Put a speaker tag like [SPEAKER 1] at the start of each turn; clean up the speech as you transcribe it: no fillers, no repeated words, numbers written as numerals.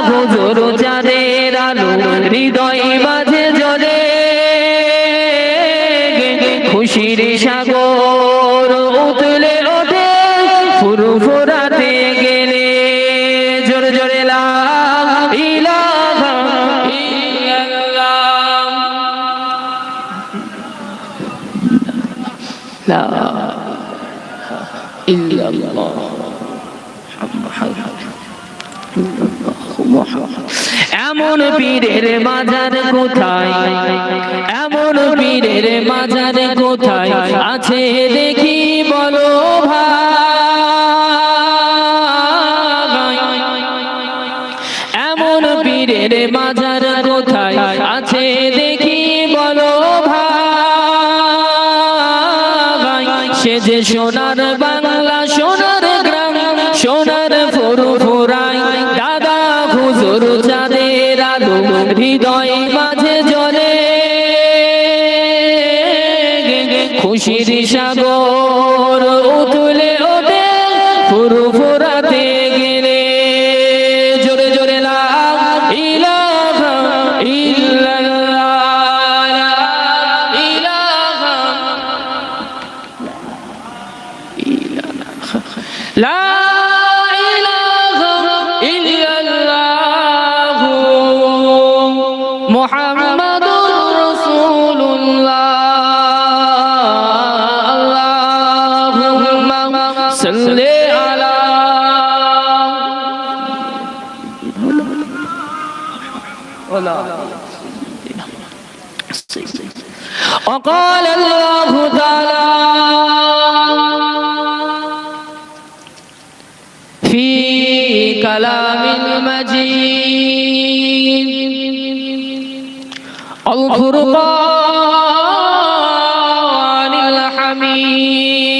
[SPEAKER 1] হুজুর চাঁদের আলো হৃদয় মাঝে জ্বলে খুশির সাগর উতলে ওঠে ফুরফুরাতে গেলে জোরে জোরে লা ইলাহা ইল্লাল্লাহ লা ইল্লাল্লাহ এমন পীরের মাজার কোথায় এমন পীরের মাজার কোথায় আছে দেখি বলো ভাই এমন পীরের মাজার কোথায় আছে দেখি বলো ভাই সে যে সোনার বাংলা সোনার গ্রাম সোনার ফুরফুরাই দাদা হুজুর চাঁদের আলো হৃদয় মাঝে জ্বলে খুশির সাগর উতলে ওঠে ফুরফুরাতে গেলে জোরে জোরে লা ইলাহা ইল্লাল্লাহ লা ইলাহা ইল্লাল্লাহ মুহাম্মাদুর রাসূলুল্লাহ আল্লাহুম্মা সাল্লি আলা ওয়ালা وقال الله تعالى في كلام المجيد الفرقان الحميد